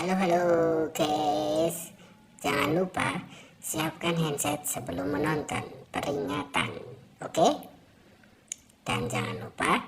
Halo guys, jangan lupa siapkan handset sebelum menonton peringatan, oke? Dan jangan lupa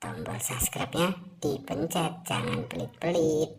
tombol subscribe-nya dipencet, jangan pelit-pelit.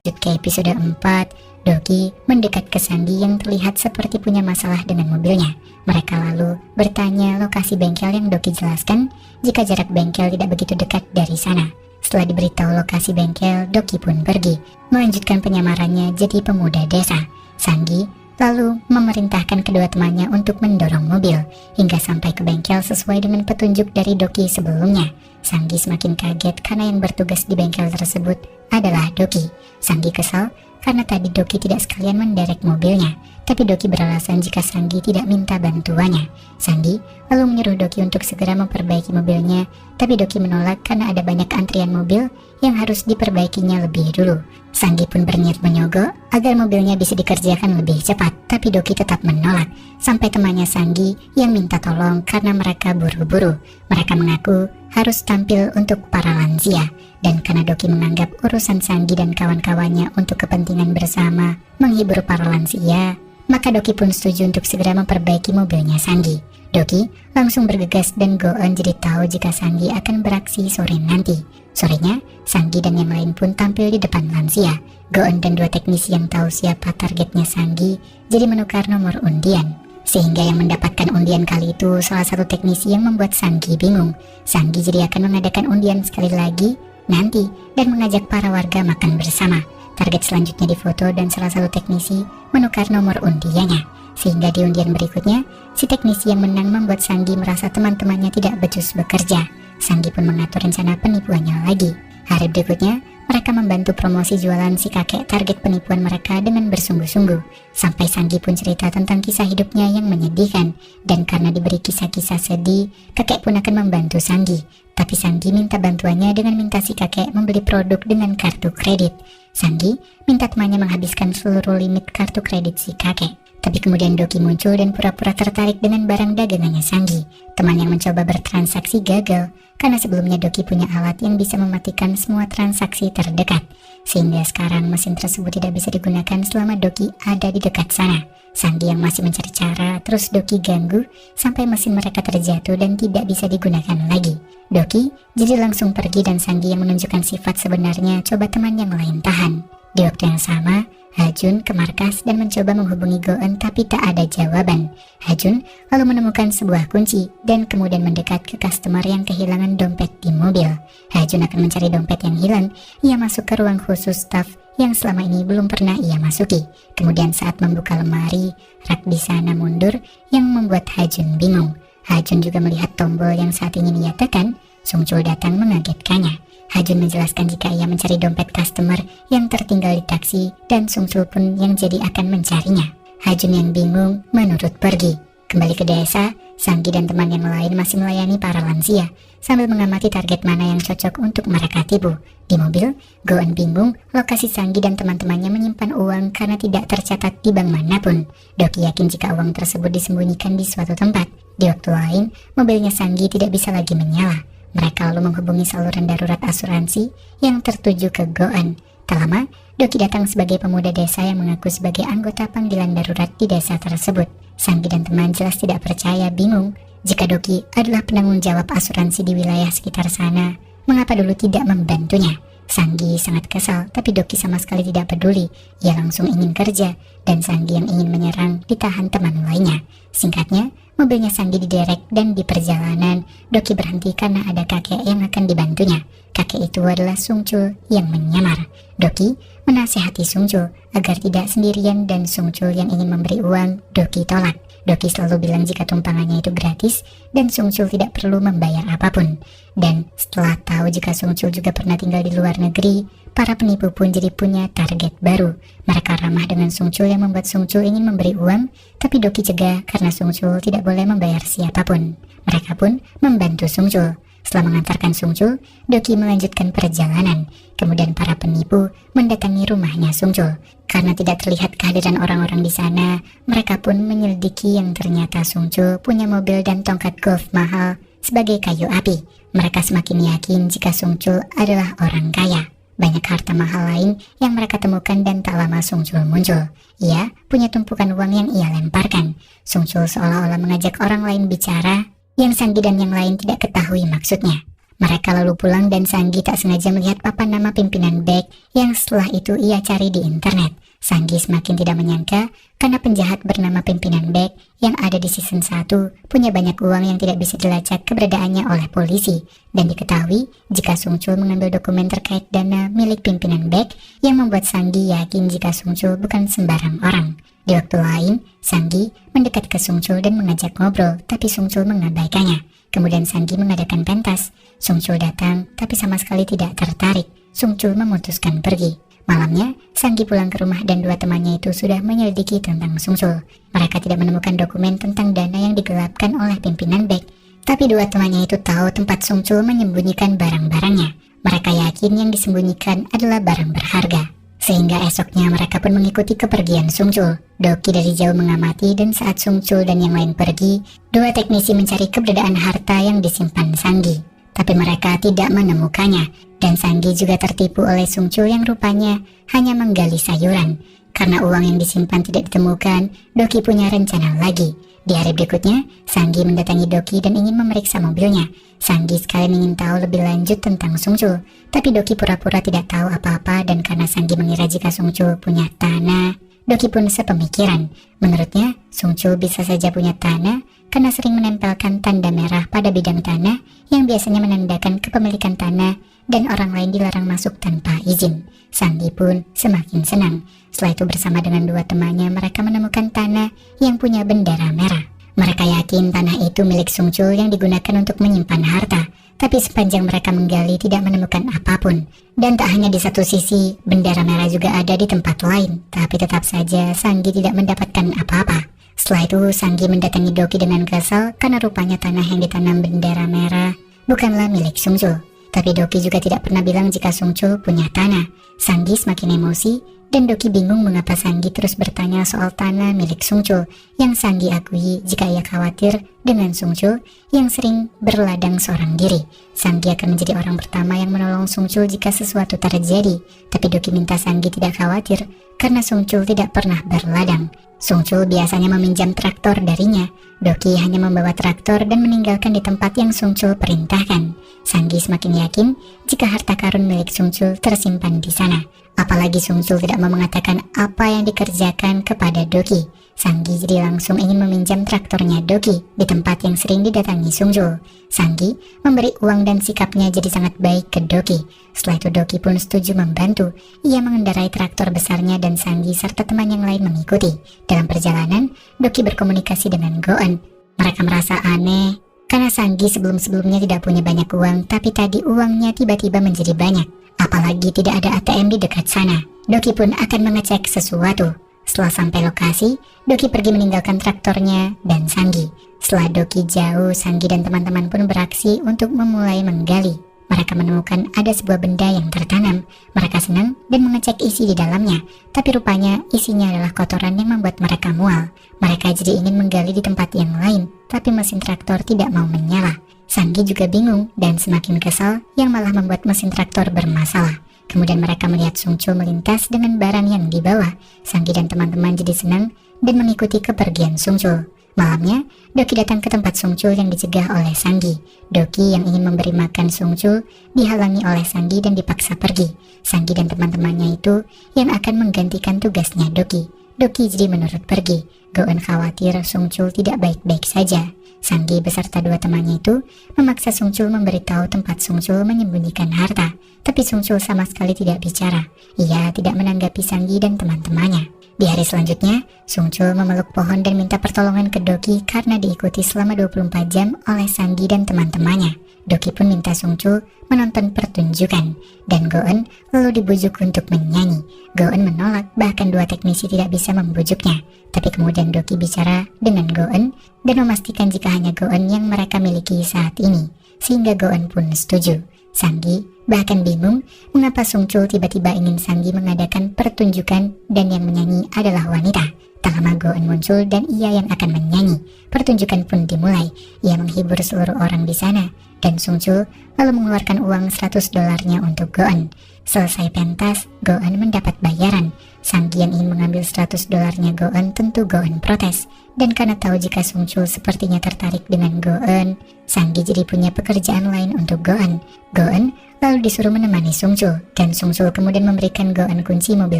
Lanjut ke episode 4, Doki mendekat ke Sandy yang terlihat seperti punya masalah dengan mobilnya. Mereka lalu bertanya lokasi bengkel yang Doki jelaskan jika jarak bengkel tidak begitu dekat dari sana. Setelah diberitahu lokasi bengkel, Doki pun pergi, melanjutkan penyamarannya jadi pemuda desa. Sandy lalu memerintahkan kedua temannya untuk mendorong mobil, hingga sampai ke bengkel sesuai dengan petunjuk dari Doki sebelumnya. Sandy semakin kaget karena yang bertugas di bengkel tersebut adalah Doki. Sandy kesal karena tadi Doki tidak sekalian menderek mobilnya, tapi Doki beralasan jika Sandy tidak minta bantuannya. Sandy lalu menyuruh Doki untuk segera memperbaiki mobilnya, tapi Doki menolak karena ada banyak antrian mobil yang harus diperbaikinya lebih dulu. Sandy pun berniat menyogok agar mobilnya bisa dikerjakan lebih cepat, tapi Doki tetap menolak, sampai temannya Sandy yang minta tolong karena mereka buru-buru. Mereka mengaku harus tampil untuk para lansia, dan karena Doki menganggap urusan Sandy dan kawan-kawannya untuk kepentingan bersama menghibur para lansia, maka Doki pun setuju untuk segera memperbaiki mobilnya Sandy. Doki langsung bergegas dan Go-on jadi tahu jika Sandy akan beraksi sore nanti. Sorenya, Sandy dan yang lain pun tampil di depan lansia. Go-on dan dua teknisi yang tahu siapa targetnya Sandy jadi menukar nomor undian. Sehingga yang mendapatkan undian kali itu salah satu teknisi yang membuat Sandy bingung. Sandy jadi akan mengadakan undian sekali lagi nanti dan mengajak para warga makan bersama. Target selanjutnya difoto dan salah satu teknisi menukar nomor undiannya. Sehingga di undian berikutnya, si teknisi yang menang membuat Sandy merasa teman-temannya tidak becus bekerja. Sandy pun mengatur rencana penipuannya lagi. Hari berikutnya, mereka membantu promosi jualan si kakek target penipuan mereka dengan bersungguh-sungguh. Sampai Sandy pun cerita tentang kisah hidupnya yang menyedihkan. Dan karena diberi kisah-kisah sedih, kakek pun akan membantu Sandy. Tapi Sandy minta bantuannya dengan minta si kakek membeli produk dengan kartu kredit. Sandy minta temannya menghabiskan seluruh limit kartu kredit si kakek. Tapi kemudian Doki muncul dan pura-pura tertarik dengan barang dagangannya Sandy. Teman yang mencoba bertransaksi gagal, karena sebelumnya Doki punya alat yang bisa mematikan semua transaksi terdekat. Sehingga sekarang mesin tersebut tidak bisa digunakan selama Doki ada di dekat sana. Sandy yang masih mencari cara, terus Doki ganggu sampai mesin mereka terjatuh dan tidak bisa digunakan lagi. Doki jadi langsung pergi dan Sandy yang menunjukkan sifat sebenarnya coba teman yang lain tahan. Di waktu yang sama, Hajun ke markas dan mencoba menghubungi Go-on tapi tak ada jawaban. Hajun lalu menemukan sebuah kunci dan kemudian mendekat ke customer yang kehilangan dompet di mobil. Hajun akan mencari dompet yang hilang. Ia masuk ke ruang khusus staff yang selama ini belum pernah ia masuki. Kemudian saat membuka lemari, rak di sana mundur yang membuat Hajun bingung. Hajun juga melihat tombol yang saat ingin ia tekan. Sungchul datang mengagetkannya. Hajun menjelaskan jika ia mencari dompet customer yang tertinggal di taksi dan Sungchul pun yang jadi akan mencarinya. Hajun yang bingung menurut pergi. Kembali ke desa, Sandy dan teman yang lain masih melayani para lansia sambil mengamati target mana yang cocok untuk mereka tipu. Di mobil, Go-on bingung lokasi Sandy dan teman-temannya menyimpan uang karena tidak tercatat di bank manapun. Doki yakin jika uang tersebut disembunyikan di suatu tempat. Di waktu lain, mobilnya Sandy tidak bisa lagi menyala. Mereka lalu menghubungi saluran darurat asuransi yang tertuju ke Go-on. Tak lama, Doki datang sebagai pemuda desa yang mengaku sebagai anggota panggilan darurat di desa tersebut. Sandy dan teman jelas tidak percaya, bingung jika Doki adalah penanggung jawab asuransi di wilayah sekitar sana. Mengapa dulu tidak membantunya? Sandy sangat kesal, tapi Doki sama sekali tidak peduli. Ia langsung ingin kerja, dan Sandy yang ingin menyerang ditahan teman lainnya. Singkatnya, mobilnya Sandy diderek dan di perjalanan, Doki berhenti karena ada kakek yang akan dibantunya. Kakek itu adalah Sungchul yang menyamar. Doki menasihati Sungchul agar tidak sendirian dan Sungchul yang ingin memberi uang, Doki tolak. Doki selalu bilang jika tumpangannya itu gratis dan Sungchul tidak perlu membayar apapun. Dan setelah tahu jika Sungchul juga pernah tinggal di luar negeri, para penipu pun jadi punya target baru. Mereka ramah dengan Sungchul yang membuat Sungchul ingin memberi uang, tapi Doki cegah karena Sungchul tidak boleh membayar siapapun. Mereka pun membantu Sungchul. Setelah mengantarkan Sungchul, Doki melanjutkan perjalanan. Kemudian para penipu mendatangi rumahnya Sungchul. Karena tidak terlihat kehadiran orang-orang di sana, mereka pun menyelidiki yang ternyata Sungchul punya mobil dan tongkat golf mahal sebagai kayu api. Mereka semakin yakin jika Sungchul adalah orang kaya. Banyak harta mahal lain yang mereka temukan dan tak lama Sung Chul muncul. Ia punya tumpukan uang yang ia lemparkan. Sung Chul seolah-olah mengajak orang lain bicara yang Sanggi dan yang lain tidak ketahui maksudnya. Mereka lalu pulang dan Sanggi tak sengaja melihat papan nama pimpinan Baek yang setelah itu ia cari di internet. Sanggi semakin tidak menyangka karena penjahat bernama pimpinan Baek yang ada di season 1 punya banyak uang yang tidak bisa dilacak keberadaannya oleh polisi. Dan diketahui jika Sung Chul mengambil dokumen terkait dana milik pimpinan Baek yang membuat Sanggi yakin jika Sung Chul bukan sembarang orang. Di waktu lain, Sanggi mendekat ke Sung Chul dan mengajak ngobrol, tapi Sung Chul mengabaikannya. Kemudian Sanggi mengadakan pentas. Sung Chul datang, tapi sama sekali tidak tertarik. Sung Chul memutuskan pergi. Malamnya, Sanggi pulang ke rumah dan dua temannya itu sudah menyelidiki tentang Sung Chul. Mereka tidak menemukan dokumen tentang dana yang digelapkan oleh pimpinan Baek. Tapi dua temannya itu tahu tempat Sung Chul menyembunyikan barang-barangnya. Mereka yakin yang disembunyikan adalah barang berharga. Sehingga esoknya mereka pun mengikuti kepergian Sung Chul. Doki dari jauh mengamati dan saat Sung Chul dan yang lain pergi, dua teknisi mencari keberadaan harta yang disimpan Sanggi. Tapi mereka tidak menemukannya, dan Sanggi juga tertipu oleh Sung Chul yang rupanya hanya menggali sayuran. Karena uang yang disimpan tidak ditemukan, Doki punya rencana lagi. Di hari berikutnya, Sanggi mendatangi Doki dan ingin memeriksa mobilnya. Sanggi sekalian ingin tahu lebih lanjut tentang Sung Chul, tapi Doki pura-pura tidak tahu apa-apa dan karena Sanggi mengira jika Sung Chul punya tanah, Doki pun sepemikiran. Menurutnya, Sung Chul bisa saja punya tanah karena sering menempelkan tanda merah pada bidang tanah yang biasanya menandakan kepemilikan tanah dan orang lain dilarang masuk tanpa izin. Sanggi pun semakin senang. Setelah itu bersama dengan dua temannya mereka menemukan tanah yang punya bendera merah. Mereka yakin tanah itu milik Sung Chul yang digunakan untuk menyimpan harta. Tapi sepanjang mereka menggali tidak menemukan apapun. Dan tak hanya di satu sisi, bendera merah juga ada di tempat lain. Tapi tetap saja Sanggi tidak mendapatkan apa-apa. Setelah itu Sanggi mendatangi Doki dengan kesal karena rupanya tanah yang ditanam bendera merah bukanlah milik Sung Chul. Tapi Doki juga tidak pernah bilang jika Sung Chul punya tanah. Sanggi semakin emosi dan Doki bingung mengapa Sanggi terus bertanya soal tanah milik Sung Chul yang Sanggi akui jika ia khawatir dengan Sung Chul yang sering berladang seorang diri. Sanggi akan menjadi orang pertama yang menolong Sung Chul jika sesuatu terjadi. Tapi Doki minta Sanggi tidak khawatir karena Sung Chul tidak pernah berladang. Sung Chul biasanya meminjam traktor darinya. Doki hanya membawa traktor dan meninggalkan di tempat yang Sung Chul perintahkan. Sanggi semakin yakin jika harta karun milik Sung Chul tersimpan di sana. Apalagi Sung Chul tidak mau mengatakan apa yang dikerjakan kepada Doki. Sanggi jadi langsung ingin meminjam traktornya Doki di tempat yang sering didatangi Sung Chul. Sanggi memberi uang dan sikapnya jadi sangat baik ke Doki. Setelah itu Doki pun setuju membantu. Ia mengendarai traktor besarnya dan Sanggi serta teman yang lain mengikuti. Dalam perjalanan, Doki berkomunikasi dengan Goen. Mereka merasa aneh karena Sanggi sebelum-sebelumnya tidak punya banyak uang, tapi tadi uangnya tiba-tiba menjadi banyak. Apalagi tidak ada ATM di dekat sana. Doki pun akan mengecek sesuatu. Setelah sampai lokasi, Doki pergi meninggalkan traktornya dan Sanggi. Setelah Doki jauh, Sanggi dan teman-teman pun beraksi untuk memulai menggali. Mereka menemukan ada sebuah benda yang tertanam. Mereka senang dan mengecek isi di dalamnya. Tapi rupanya isinya adalah kotoran yang membuat mereka mual. Mereka jadi ingin menggali di tempat yang lain, tapi mesin traktor tidak mau menyala. Sanggi juga bingung dan semakin kesal yang malah membuat mesin traktor bermasalah. Kemudian mereka melihat Sung Chul melintas dengan barang yang dibawa. Sanggi dan teman-teman jadi senang dan mengikuti kepergian Sung Chul. Malamnya, Doki datang ke tempat Sung Chul yang dicegah oleh Sanggi. Doki yang ingin memberi makan Sung Chul dihalangi oleh Sanggi dan dipaksa pergi. Sanggi dan teman-temannya itu yang akan menggantikan tugasnya Doki. Doki jadi menurut pergi. Goen khawatir Sung Chul tidak baik-baik saja. Sanggi beserta dua temannya itu memaksa Sung Chul memberitahu tempat Sung Chul menyembunyikan harta. Tapi Sung Chul sama sekali tidak bicara. Ia tidak menanggapi Sanggi dan teman-temannya. Di hari selanjutnya, Sung Chul memeluk pohon dan minta pertolongan ke Doki karena diikuti selama 24 jam oleh Sanggi dan teman-temannya. Doki pun minta Sung Chul menonton pertunjukan, dan Goen lalu dibujuk untuk menyanyi. Goen menolak, bahkan dua teknisi tidak bisa membujuknya. Tapi kemudian Doki bicara dengan Goen dan memastikan jika hanya Goen yang mereka miliki saat ini, sehingga Goen pun setuju. Sanggi bahkan bingung mengapa Sung Chul tiba-tiba ingin Sanggi mengadakan pertunjukan dan yang menyanyi adalah wanita. Tak lama Goen muncul dan ia yang akan menyanyi. Pertunjukan pun dimulai. Ia menghibur seluruh orang di sana dan Sung Chul lalu mengeluarkan uang $100 untuk Goen. Selesai pentas, Go-eun mendapat bayaran. Sanggi yang ingin mengambil $100-nya Go-eun tentu Go-eun protes. Dan karena tahu jika Sung-chul sepertinya tertarik dengan Go-eun, Sanggi jadi punya pekerjaan lain untuk Go-eun. Go-eun lalu disuruh menemani Sung-chul, dan Sung-chul kemudian memberikan Go-eun kunci mobil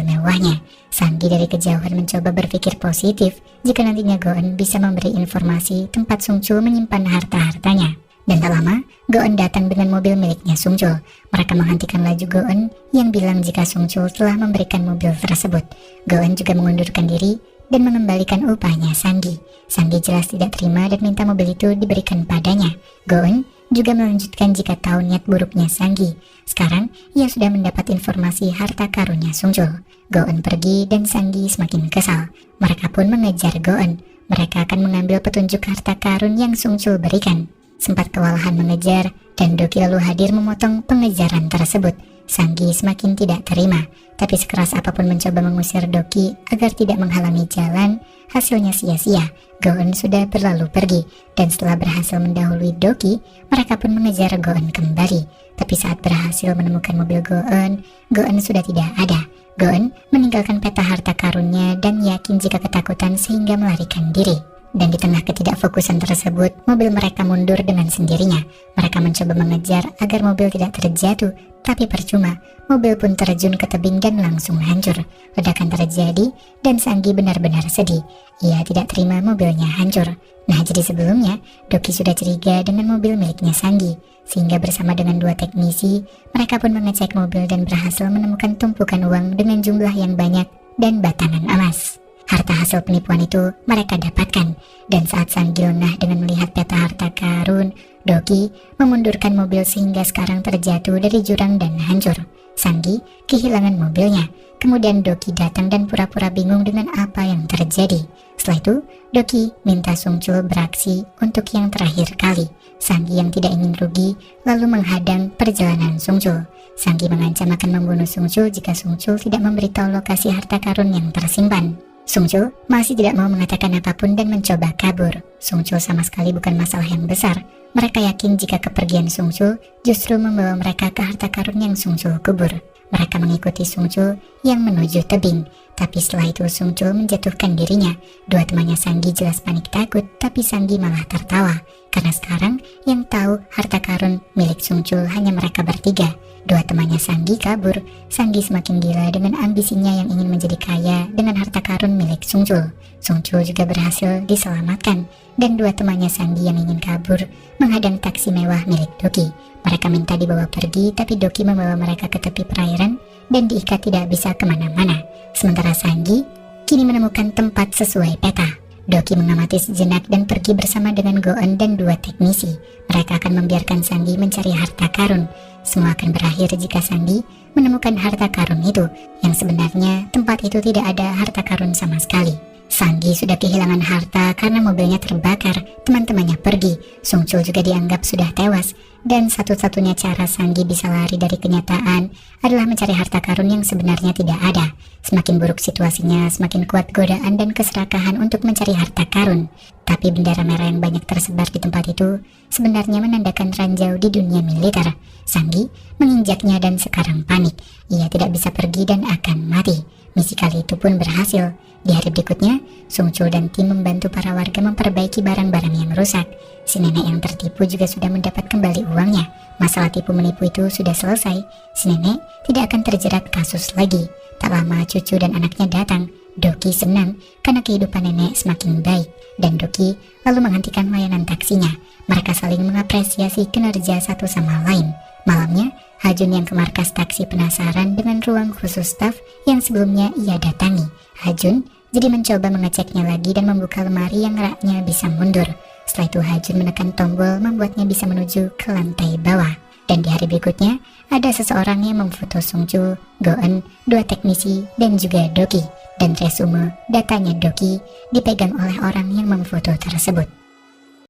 mewahnya. Sanggi dari kejauhan mencoba berpikir positif jika nantinya Go-eun bisa memberi informasi tempat Sung-chul menyimpan harta-hartanya. Dan tak lama, Go-eun datang dengan mobil miliknya Sung-chul. Mereka menghentikan laju Go-eun yang bilang jika Sung-chul telah memberikan mobil tersebut. Go-eun juga mengundurkan diri dan mengembalikan upahnya Sanggi. Sanggi jelas tidak terima dan minta mobil itu diberikan padanya. Go-eun juga melanjutkan jika tahu niat buruknya Sanggi. Sekarang, ia sudah mendapat informasi harta karunnya Sung-chul. Go-eun pergi dan Sanggi semakin kesal. Mereka pun mengejar Go-eun. Mereka akan mengambil petunjuk harta karun yang Sung-chul berikan. Sempat kewalahan mengejar, dan Doki lalu hadir memotong pengejaran tersebut. Sanggi semakin tidak terima, tapi sekeras apapun mencoba mengusir Doki agar tidak menghalangi jalan, hasilnya sia-sia. Go-eun sudah berlalu pergi, dan setelah berhasil mendahului Doki, mereka pun mengejar Go-eun kembali. Tapi saat berhasil menemukan mobil Go-eun, Go-eun sudah tidak ada. Go-eun meninggalkan peta harta karunnya dan yakin jika ketakutan sehingga melarikan diri. Dan di tengah ketidakfokusan tersebut, mobil mereka mundur dengan sendirinya. Mereka mencoba mengejar agar mobil tidak terjatuh, tapi percuma. Mobil pun terjun ke tebing dan langsung hancur. Ledakan terjadi dan Sanggi benar-benar sedih. Ia tidak terima mobilnya hancur. Nah, jadi sebelumnya, Doki sudah curiga dengan mobil miliknya Sanggi. Sehingga bersama dengan 2 teknisi, mereka pun mengecek mobil dan berhasil menemukan tumpukan uang dengan jumlah yang banyak dan batangan emas. Harta hasil penipuan itu mereka dapatkan, dan saat Sanggi lengah dengan melihat peta harta karun, Doki memundurkan mobil sehingga sekarang terjatuh dari jurang dan hancur. Sanggi kehilangan mobilnya, kemudian Doki datang dan pura-pura bingung dengan apa yang terjadi. Setelah itu, Doki minta Sung-chul beraksi untuk yang terakhir kali. Sanggi yang tidak ingin rugi lalu menghadang perjalanan Sung-chul. Sanggi mengancam akan membunuh Sung-chul jika Sung-chul tidak memberitahu lokasi harta karun yang tersimpan. Sung-chul masih tidak mau mengatakan apapun dan mencoba kabur. Sung-chul sama sekali bukan masalah yang besar. Mereka yakin jika kepergian Sung-chul justru membawa mereka ke harta karun yang Sung-chul kubur. Mereka mengikuti Sung-chul yang menuju tebing. Tapi setelah itu Sung-chul menjatuhkan dirinya. 2 temannya Sanggi jelas panik takut, tapi Sanggi malah tertawa. Karena sekarang yang tahu harta karun milik Sung-chul hanya mereka bertiga. 2 temannya Sanggi kabur. Sanggi semakin gila dengan ambisinya yang ingin menjadi kaya dengan harta karun milik Sung-chul. Sung-chul juga berhasil diselamatkan, dan 2 temannya Sanggi yang ingin kabur menghadang taksi mewah milik Doki. Mereka minta dibawa pergi, tapi Doki membawa mereka ke tepi perairan dan diikat tidak bisa kemana-mana. Sementara Sanggi kini menemukan tempat sesuai peta. Doki mengamati sejenak dan pergi bersama dengan Go-eun dan 2 teknisi. Mereka akan membiarkan Sanggi mencari harta karun. Semua akan berakhir jika Sanggi menemukan harta karun itu, yang sebenarnya tempat itu tidak ada harta karun sama sekali. Sanggi sudah kehilangan harta karena mobilnya terbakar, teman-temannya pergi, Sung-chul juga dianggap sudah tewas, dan satu-satunya cara Sanggi bisa lari dari kenyataan adalah mencari harta karun yang sebenarnya tidak ada. Semakin buruk situasinya, semakin kuat godaan dan keserakahan untuk mencari harta karun. Tapi bendera merah yang banyak tersebar di tempat itu sebenarnya menandakan ranjau di dunia militer. Sanggi menginjaknya dan sekarang panik. Ia tidak bisa pergi dan akan mati. Misi kali itu pun berhasil. Di hari berikutnya, Sung-chul dan tim membantu para warga memperbaiki barang-barang yang rusak. Si nenek yang tertipu juga sudah mendapat kembali uangnya. Masalah tipu menipu itu sudah selesai. Si nenek tidak akan terjerat kasus lagi. Tak lama cucu dan anaknya datang. Doki senang karena kehidupan nenek semakin baik, dan Doki lalu menghentikan layanan taksinya. Mereka saling mengapresiasi kinerja satu sama lain. Malamnya, Hajun yang ke markas taksi penasaran dengan ruang khusus staf yang sebelumnya ia datangi. Hajun jadi mencoba mengeceknya lagi dan membuka lemari yang raknya bisa mundur. Setelah itu Hajun menekan tombol membuatnya bisa menuju ke lantai bawah. Dan di hari berikutnya, ada seseorang yang memfoto Sung-chul, Go-eun, 2 teknisi, dan juga Doki. Dan resume datanya Doki dipegang oleh orang yang memfoto tersebut.